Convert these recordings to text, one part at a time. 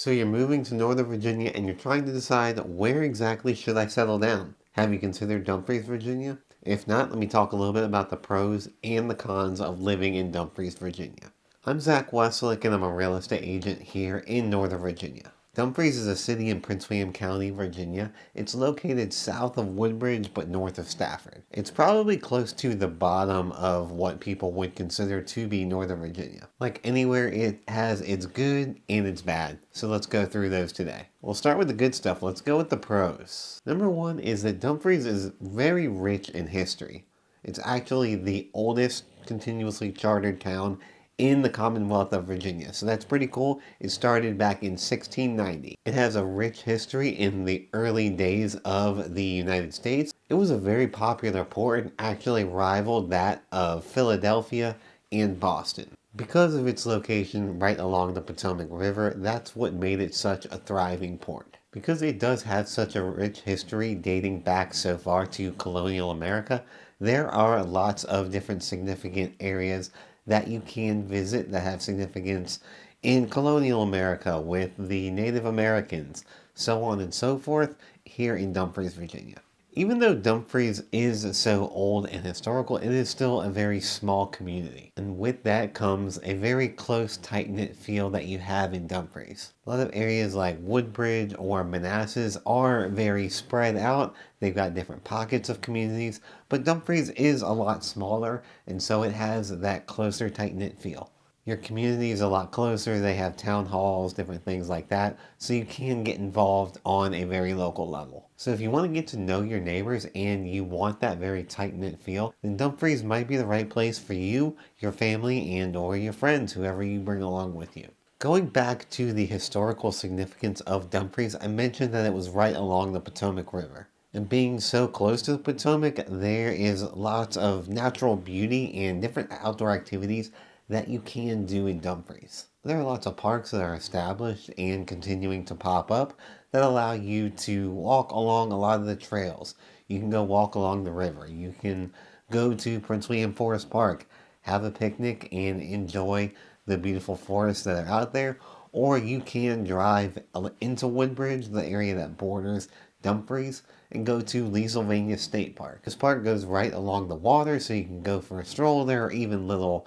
So you're moving to Northern Virginia and you're trying to decide where exactly should I settle down. Have you considered Dumfries, Virginia? If not, let me talk a little bit about the pros and the cons of living in Dumfries, Virginia. I'm Zach Wessolleck and I'm a real estate agent here in Northern Virginia. Dumfries is a city in Prince William County, Virginia. It's located south of Woodbridge but north of Stafford. It's probably close to the bottom of what people would consider to be Northern Virginia. Like anywhere, it has its good and its bad. So let's go through those today. We'll start with the good stuff. Let's go with the pros. Number one is that Dumfries is very rich in history. It's actually the oldest continuously chartered town in the Commonwealth of Virginia. So that's pretty cool. It started back in 1690. It has a rich history in the early days of the United States. It was a very popular port and actually rivaled that of Philadelphia and Boston. Because of its location right along the Potomac River, that's what made it such a thriving port. Because it does have such a rich history dating back so far to colonial America, there are lots of different significant areas that you can visit that have significance in colonial America with the Native Americans, so on and so forth, here in Dumfries, Virginia. Even though Dumfries is so old and historical, it is still a very small community. And with that comes a very close, tight-knit feel that you have in Dumfries. A lot of areas like Woodbridge or Manassas are very spread out. They've got different pockets of communities, but Dumfries is a lot smaller, and so it has that closer, tight-knit feel. Your community is a lot closer. They have town halls, different things like that, so you can get involved on a very local level. So if you want to get to know your neighbors and you want that very tight-knit feel, then Dumfries might be the right place for you, your family, and or your friends, whoever you bring along with you. Going back to the historical significance of Dumfries, I mentioned that it was right along the Potomac River. And being so close to the Potomac, there is lots of natural beauty and different outdoor activities that you can do in Dumfries. There are lots of parks that are established and continuing to pop up that allow you to walk along a lot of the trails. You can go walk along the river. You can go to Prince William Forest Park, have a picnic, and enjoy the beautiful forests that are out there. Or you can drive into Woodbridge, the area that borders Dumfries, and go to Wessolleck State Park. This park goes right along the water, so you can go for a stroll. There are even little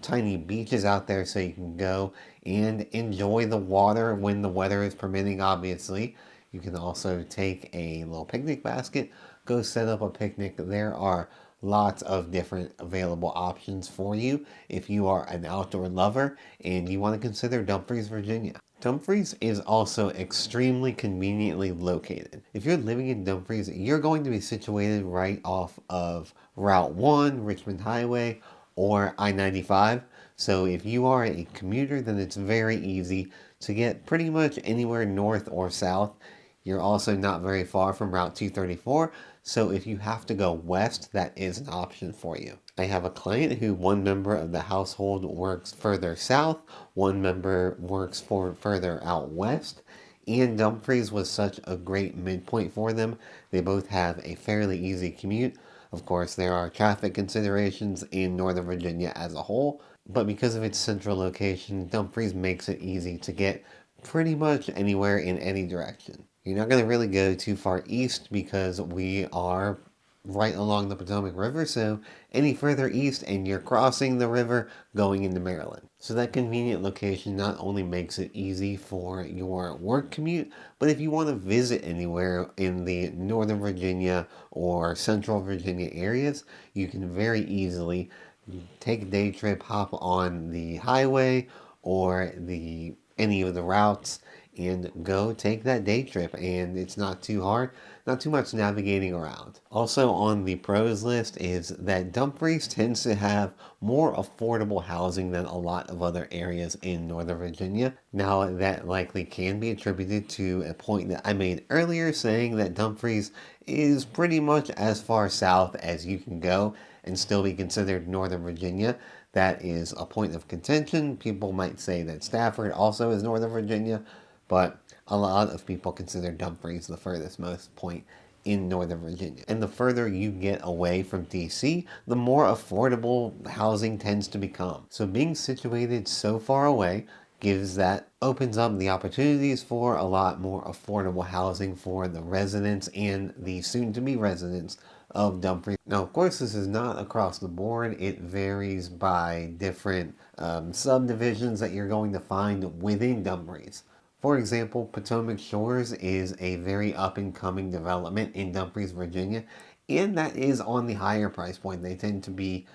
tiny beaches out there, so you can go and enjoy the water when the weather is permitting, obviously. You can also take a little picnic basket, go set up a picnic. There are lots of different available options for you if you are an outdoor lover and you want to consider Dumfries, Virginia. Dumfries is also extremely conveniently located. If you're living in Dumfries, you're going to be situated right off of Route 1, Richmond Highway, or I-95. So if you are a commuter, then it's very easy to get pretty much anywhere north or south. You're also not very far from Route 234, so if you have to go west, that is an option for you. I have a client who one member of the household works further south, one member works further out west, and Dumfries was such a great midpoint for them. They both have a fairly easy commute. Of course, there are traffic considerations in Northern Virginia as a whole, but because of its central location, Dumfries makes it easy to get pretty much anywhere in any direction. You're not going to really go too far east because we are right along the Potomac River, so any further east and you're crossing the river going into Maryland. So that convenient location not only makes it easy for your work commute, but if you want to visit anywhere in the Northern Virginia or Central Virginia areas, you can very easily take a day trip, hop on the highway or any of the routes and go take that day trip, and it's not too hard, not too much navigating around. Also on the pros list is that Dumfries tends to have more affordable housing than a lot of other areas in Northern Virginia. Now that likely can be attributed to a point that I made earlier, saying that Dumfries is pretty much as far south as you can go and still be considered Northern Virginia. That is a point of contention. People might say that Stafford also is Northern Virginia, but a lot of people consider Dumfries the furthest most point in Northern Virginia. And the further you get away from DC, the more affordable housing tends to become. So being situated so far away, opens up the opportunities for a lot more affordable housing for the residents and the soon-to-be residents of Dumfries. Now, of course, this is not across the board. It varies by different subdivisions that you're going to find within Dumfries. For example, Potomac Shores is a very up-and-coming development in Dumfries, Virginia, and that is on the higher price point. They tend to be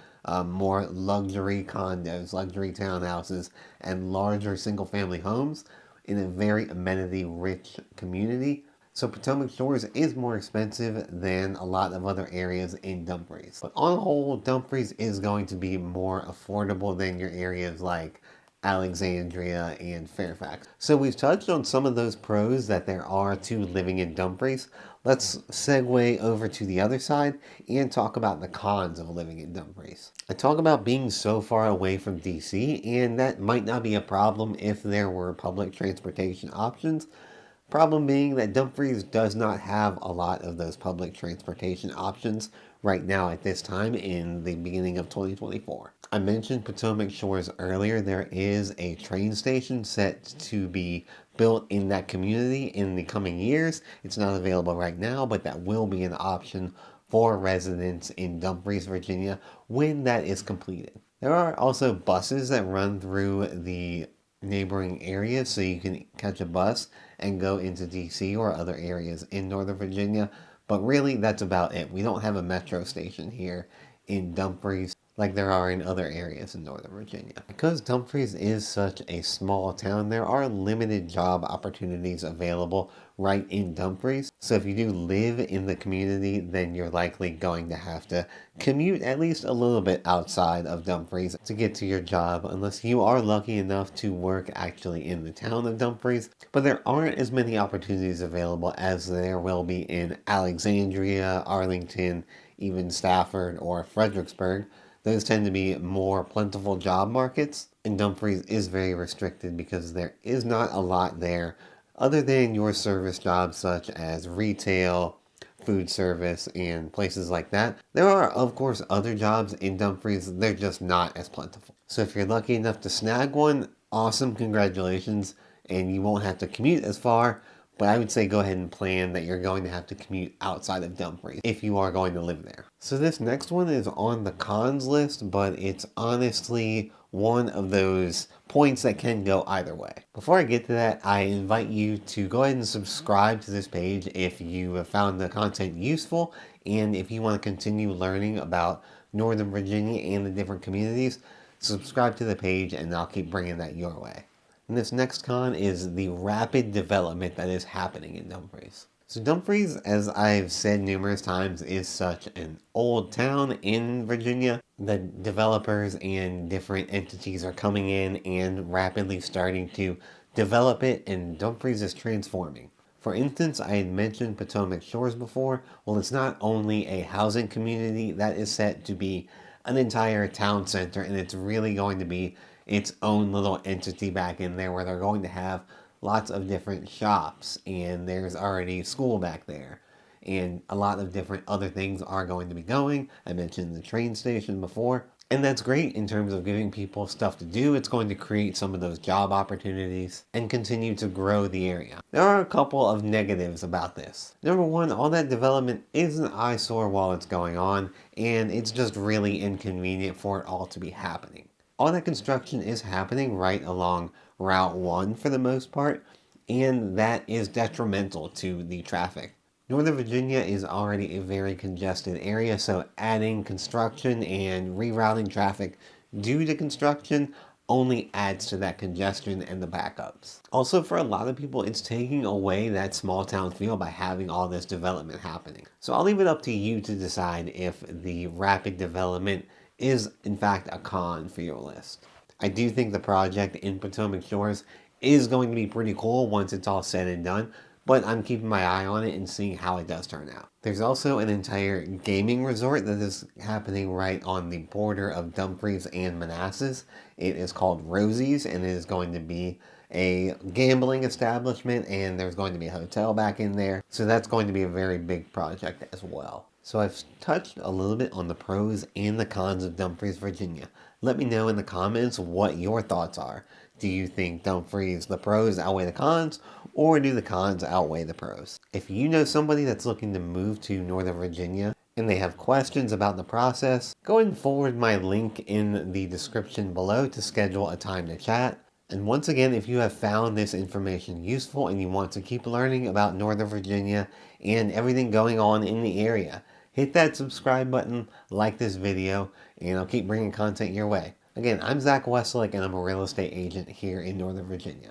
more luxury condos, luxury townhouses, and larger single-family homes in a very amenity-rich community. So Potomac Shores is more expensive than a lot of other areas in Dumfries. But on the whole, Dumfries is going to be more affordable than your areas like Alexandria and Fairfax. So we've touched on some of those pros that there are to living in Dumfries. Let's segue over to the other side and talk about the cons of living in Dumfries. I talk about being so far away from DC, and that might not be a problem if there were public transportation options. Problem being that Dumfries does not have a lot of those public transportation options right now at this time in the beginning of 2024. I mentioned Potomac Shores earlier. There is a train station set to be built in that community in the coming years. It's not available right now, but that will be an option for residents in Dumfries, Virginia when that is completed. There are also buses that run through the neighboring areas, so you can catch a bus and go into DC or other areas in Northern Virginia. But really, that's about it. We don't have a metro station here in Dumfries like there are in other areas in Northern Virginia. Because Dumfries is such a small town, there are limited job opportunities available right in Dumfries. So if you do live in the community, then you're likely going to have to commute at least a little bit outside of Dumfries to get to your job, unless you are lucky enough to work actually in the town of Dumfries. But there aren't as many opportunities available as there will be in Alexandria, Arlington, even Stafford or Fredericksburg. Those tend to be more plentiful job markets, and Dumfries is very restricted because there is not a lot there other than your service jobs such as retail, food service, and places like that. There are, of course, other jobs in Dumfries, they're just not as plentiful. So if you're lucky enough to snag one, awesome, congratulations, and you won't have to commute as far. But I would say go ahead and plan that you're going to have to commute outside of Dumfries if you are going to live there. So this next one is on the cons list, but it's honestly one of those points that can go either way. Before I get to that, I invite you to go ahead and subscribe to this page if you have found the content useful, and if you want to continue learning about Northern Virginia and the different communities, subscribe to the page and I'll keep bringing that your way. And this next con is the rapid development that is happening in Dumfries. So Dumfries, as I've said numerous times, is such an old town in Virginia that developers and different entities are coming in and rapidly starting to develop it, and Dumfries is transforming. For instance, I had mentioned Potomac Shores before. Well, it's not only a housing community that is set to be an entire town center, and it's really going to be its own little entity back in there where they're going to have lots of different shops, and there's already school back there, and a lot of different other things are going to be going. I mentioned the train station before, and that's great in terms of giving people stuff to do. It's going to create some of those job opportunities and continue to grow the area. There are a couple of negatives about this. Number one, all that development is an eyesore while it's going on, and it's just really inconvenient for it all to be happening. All that construction is happening right along Route 1 for the most part, and that is detrimental to the traffic. Northern Virginia is already a very congested area, so adding construction and rerouting traffic due to construction only adds to that congestion and the backups. Also, for a lot of people, it's taking away that small town feel by having all this development happening. So I'll leave it up to you to decide if the rapid development is in fact a con for your list. I do think the project in Potomac Shores is going to be pretty cool once it's all said and done, but I'm keeping my eye on it and seeing how it does turn out. There's also an entire gaming resort that is happening right on the border of Dumfries and Manassas. It is called Rosie's, and it is going to be a gambling establishment, and there's going to be a hotel back in there. So that's going to be a very big project as well. So I've touched a little bit on the pros and the cons of Dumfries, Virginia. Let me know in the comments what your thoughts are. Do you think Dumfries, the pros outweigh the cons, or do the cons outweigh the pros? If you know somebody that's looking to move to Northern Virginia and they have questions about the process, go ahead and forward my link in the description below to schedule a time to chat. And once again, if you have found this information useful and you want to keep learning about Northern Virginia and everything going on in the area, hit that subscribe button, like this video, and I'll keep bringing content your way. Again, I'm Zach Wessolleck, and I'm a real estate agent here in Northern Virginia.